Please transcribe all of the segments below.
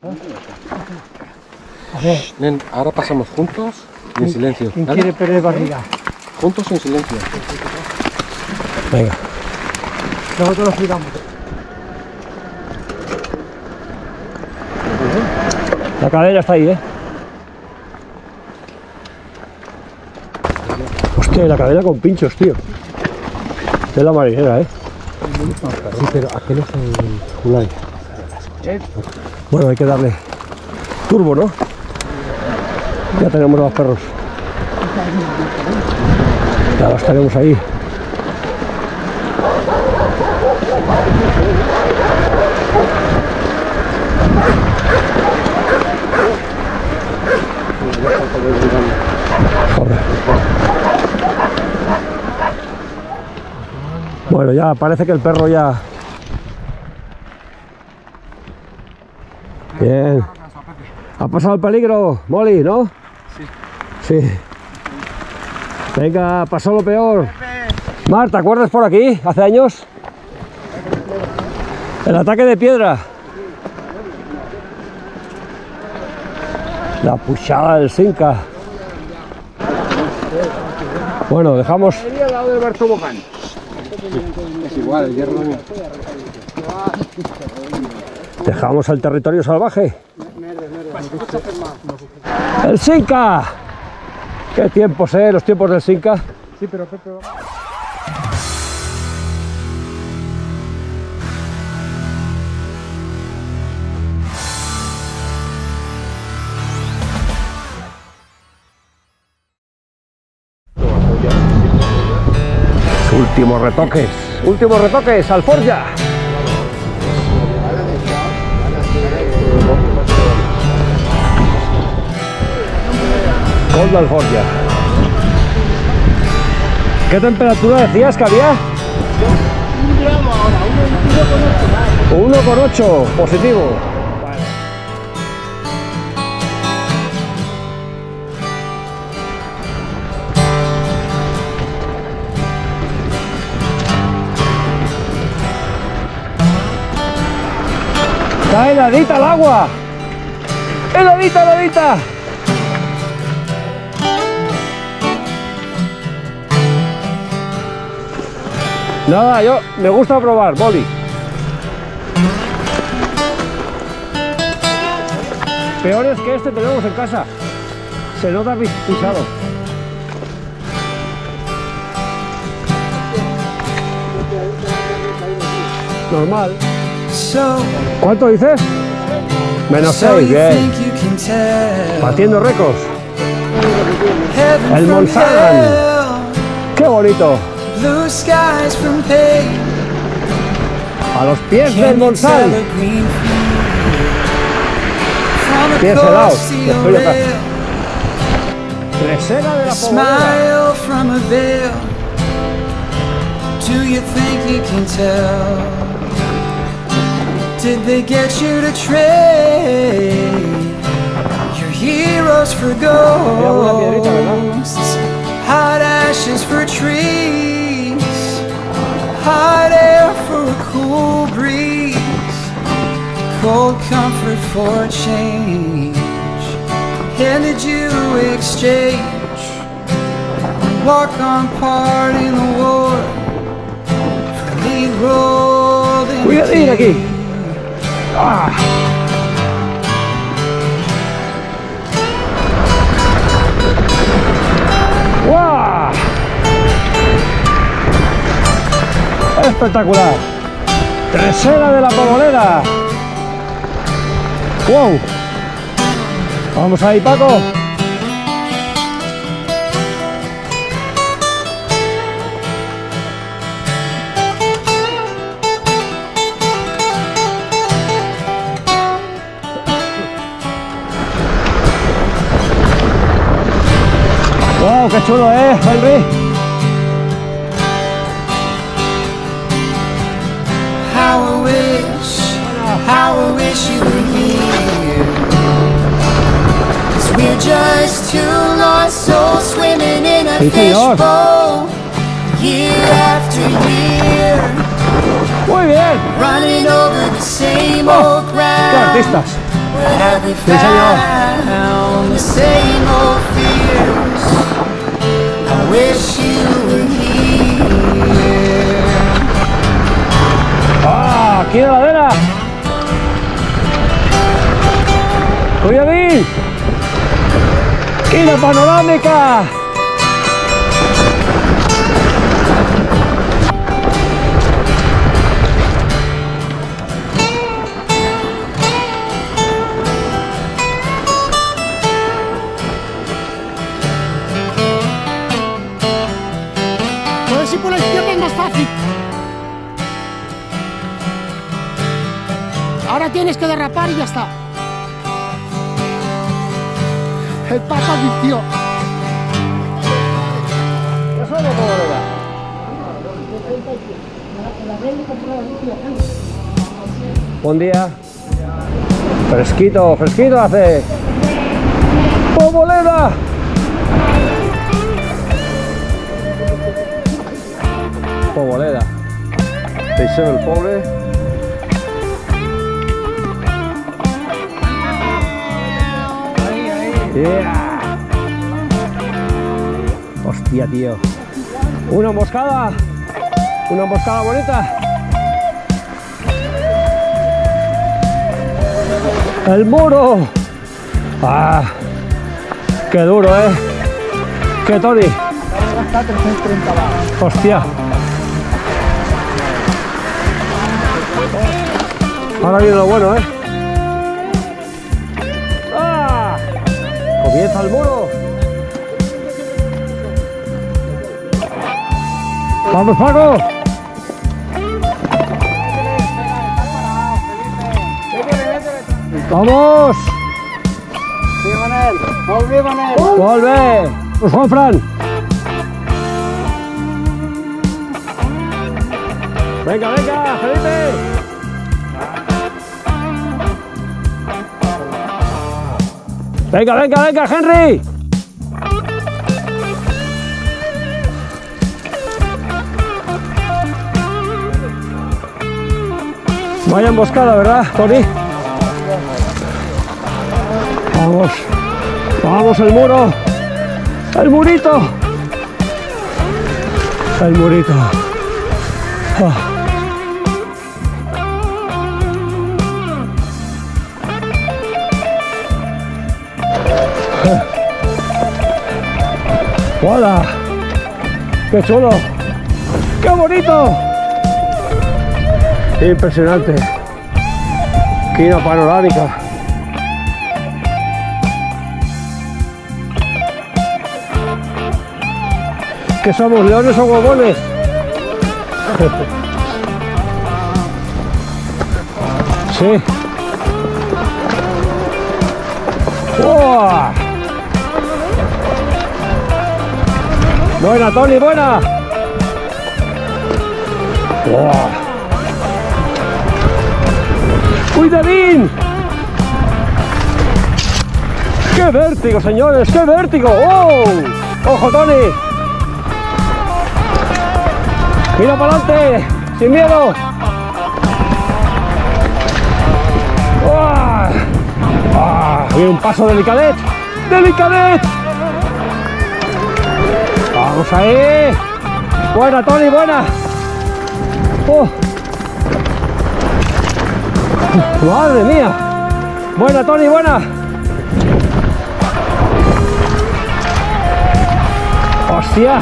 A ver. Nen, ahora pasamos juntos y en silencio. ¿Quién ¿vale? quiere perder barriga? Juntos y en silencio. Venga. Luego te lo explicamos. La cadena está ahí, Hostia, la cadena con pinchos, tío. Es la marinera, Sí, pero aquel es el Hyundai. Bueno, hay que darle turbo, ¿no? Ya tenemos los perros. Ya los tenemos ahí. Joder. Bueno, ya parece que el perro ya... Bien. ¿Ha pasado el peligro, Molly, no? Sí. Sí. Venga, pasó lo peor. Mar, ¿te acuerdas por aquí, hace años? El ataque de piedra. La puchada del Cinca. Bueno, dejamos... Al lado del Barto Bocán. Es igual, el hierro también. Dejamos el territorio salvaje. ¡El Cinca! ¡Qué tiempos, los tiempos del Cinca! Sí, pero Pepe... Últimos retoques, Alforja. Cold Alforja. ¿Qué temperatura decías que había? 1,8 positivo. Está heladita el agua. Heladita, heladita. Nada, yo me gusta probar, Molly. Peores que este tenemos en casa. Se nota pisado. Normal. ¿Cuánto dices? -6, bien. Batiendo récords. El Monsanto. ¡Qué bonito! A los pies del Monsanto. Pies helados. Estoy acá. Tresera de la Pomolera. Did they get you to trade your heroes for ghosts? Hot ashes for trees, hot air for a cool breeze, cold comfort for a change. And did you exchange walk on part in the war for lead role in the aquí. ¡Ah! ¡Guau! Espectacular. Tresera de la Pomolera. ¡Wow! Vamos ahí, Paco. ¡Wow! ¡Qué chulo, Henry! How I wish you were here. 'Cause we're just two lost souls swimming in a fishbowl, year after year. Muy bien. Running over the same old ground. ¡Qué artistas! What have we found? The same old fears. I wish you were here. ¡Ah! ¡Aquí de ladera! ¡Oye, Bill! ¡Quina panorámica! Puedes ir por la izquierda, es más fácil. Ahora tienes que derrapar y ya está. El Papa vició. Buen día. Fresquito, fresquito hace. ¡Poboleda! Poboleda. Deixem el poble. Yeah. Hostia, tío. Una emboscada bonita. El muro. Ah, qué duro, qué Tony. Hostia. Ahora viene lo bueno, ¡Ah! Comienza el muro. ¡Vamos, Paco! ¡Vamos! ¡Volve! ¡Pues Juan Fran! ¡Venga, venga, Felipe! ¡Venga, venga, venga, Henry! Vaya emboscada, ¿verdad, Tony? Vamos, vamos, el muro, el murito, el murito. Ah. ¡Hola! ¡Qué chulo! ¡Qué bonito! Impresionante. Quina panorámica. ¿Qué somos, leones o huevones? Sí. ¡Wow! Buena, Tony, buena. ¡Wow! ¡Uy, David! ¡Qué vértigo, señores! ¡Qué vértigo! ¡Oh! ¡Ojo, Tony! ¡Mira para adelante! ¡Sin miedo! ¡Ah! ¡Ah! ¡Viene un paso delicadet! ¡Delicadet! ¡Vamos ahí! ¡Buena, Tony, buena! ¡Oh! ¡Madre mía! ¡Buena, Tony, buena! ¡Hostia!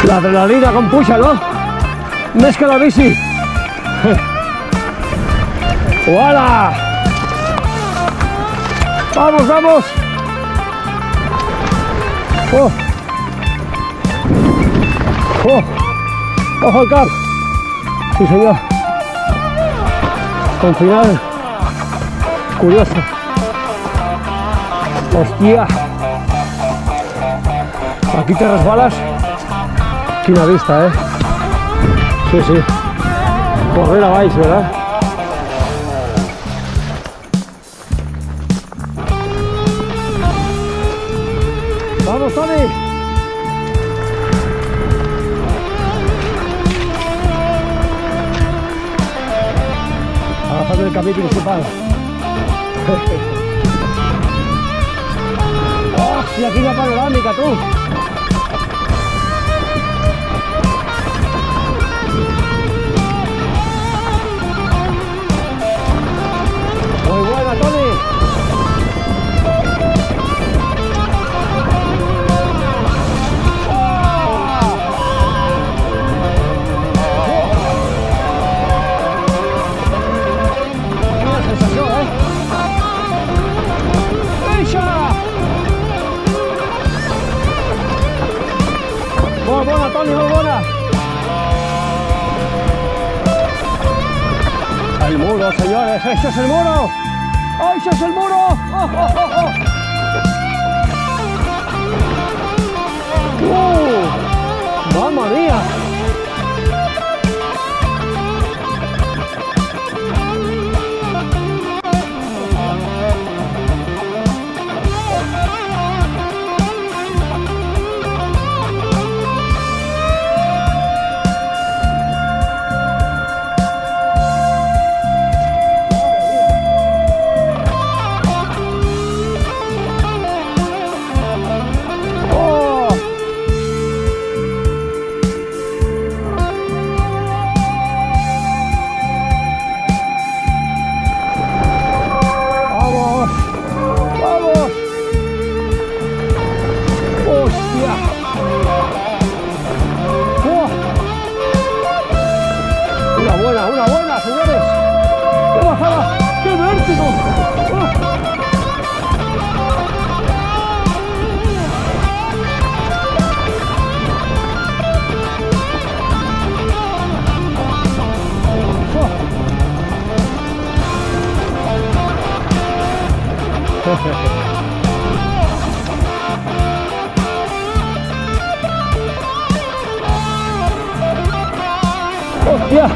La adrenalina con puxa, ¿no? Més que la bici. ¡Hola! ¡Vamos, vamos! ¡Oh! ¡Oh! ¡Ojo al cap! Sí, señor. Con final curioso. ¡Hostia! Aquí te resbalas. Quina vista, Sí, sí. Correra vais, ¿verdad? ¡Vamos, Tony! Agárrate el cambio principal. ¡Hostia, aquí la panorámica, tú! Muy buena, Tony. Buena sensación, ¿eh? Muy buena, Tony, muy buena. El muro, señores, ¡este es el muro! ¡Ay, ese es el muro! ¡Oh, oh, oh, oh! ¡Mamma mía! Una buena, señores. ¡Qué bajada! ¡Qué vértigo! ¡Hostia!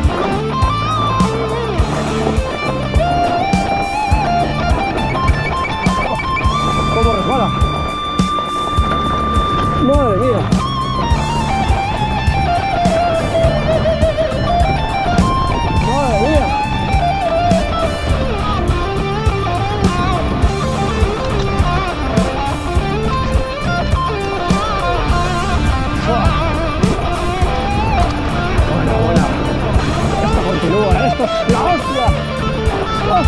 ¡Cómo resbala! ¡Madre mía! ¡Madre mía! Buena. Esto continúa, esto es la hostia. ¡Oh!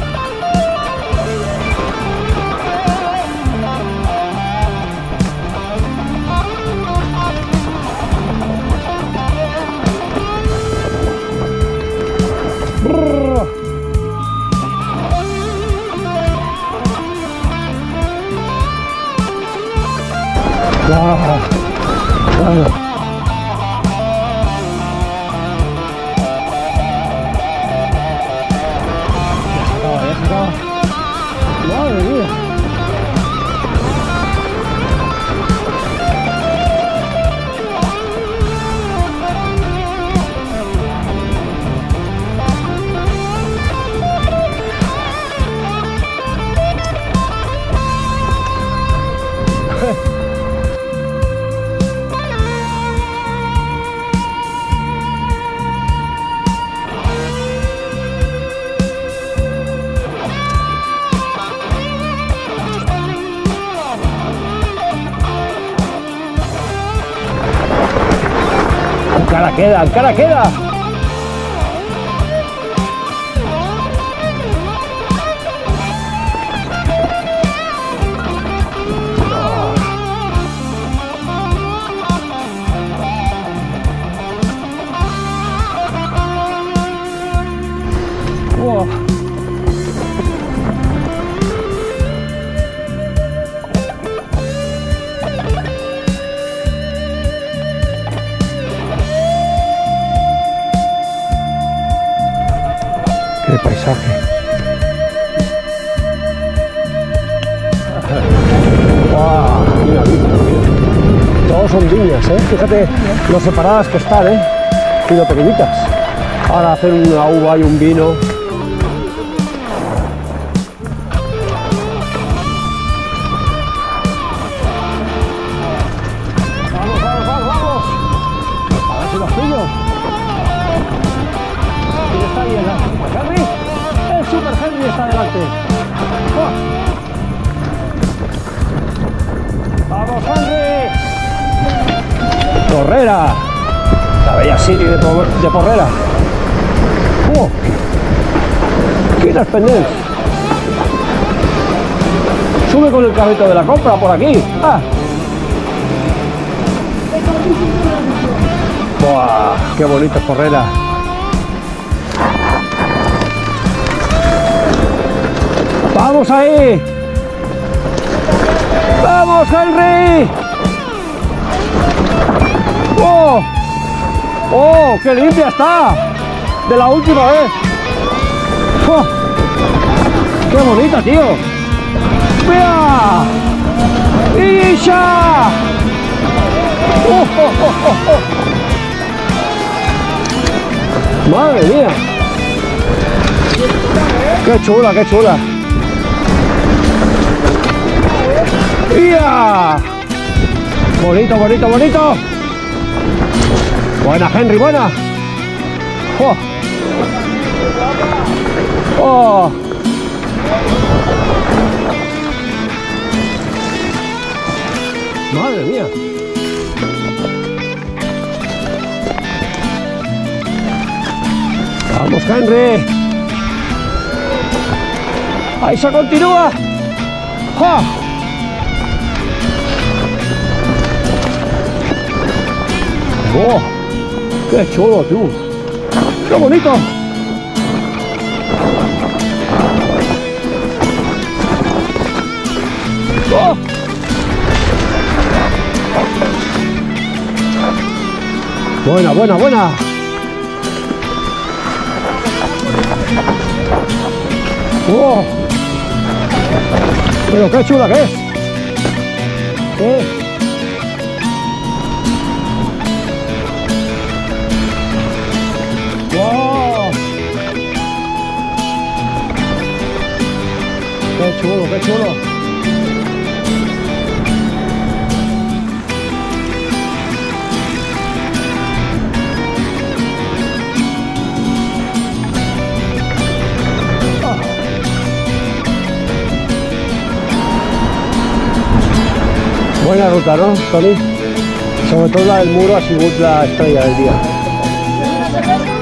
Bueno. Ya se acaba. Madre mía. ¡Cara queda! ¡Wow! ¡Qué paisaje! ¡Wow! Mira, todos son viñas, ¿eh? Fíjate lo separadas que están, ¿eh? Y lo pequeñitas. Ahora hacer una uva y un vino. ¡Vamos! A ver si los pillo. ¿Quién está ahí en la... ¡Henry! ¡El Super Henry! Henry está delante. ¡Oh! ¡Vamos, Henry! ¡Porrera! La bella City de Porrera. ¡Oh! ¡Qué pendientes! Sube con el carrito de la compra por aquí. ¡Ah! ¡Buah! ¡Qué bonito es Porrera! ¡Vamos ahí! ¡Vamos, Henry! ¡Oh! ¡Oh! ¡Qué limpia está! De la última vez. ¡Oh! ¡Qué bonita, tío! ¡Mira! ¡Isha! ¡Oh, oh, oh, oh, oh! ¡Madre mía! ¡Qué chula, qué chula! ¡Ya! ¡Bonito, bonito, bonito! ¡Buena, Henry, buena! ¡Oh! ¡Oh! ¡Madre mía! ¡Vamos, Henry! ¡Ahí se continúa! ¡Ja! ¡Oh! ¡Qué chulo, tú! ¡Qué bonito! ¡Oh! Buena, buena, buena. ¡Oh! Pero qué chula que es. ¡Wow! ¡Qué chulo, qué chulo! Buena ruta, ¿no, Toni? Sobre todo la del muro ha sido la estrella del día.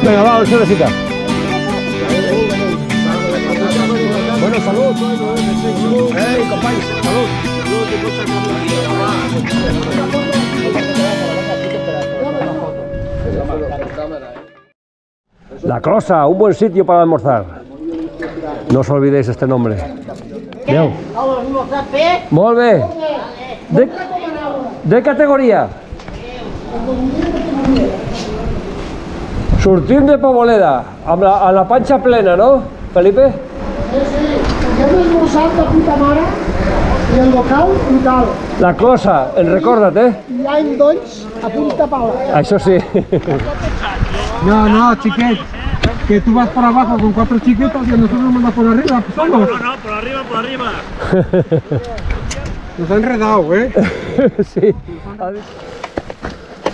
Venga, vamos, suavecita. Bueno, salud. ¡Hey, compañeros! ¡Salud! La Closa, un buen sitio para almorzar. No os olvidéis este nombre. Adéu. Molt bé. De categoria. Sortim de Poboleda, amb la panxa plena, no, Felipe? Sí, hem esmorzat de puta mare i el local brutal. La Closa, recorda't, Hi ha endolls a punta pala. Això sí. No, chiquet, que tú vas por abajo con 4 chiquitos y nosotros nos mandamos por arriba. No, por arriba, por arriba. Nos ha enredado, Sí.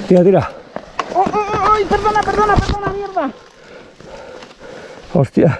Tira, tira. ¡Ay, perdona, mierda! Hostia.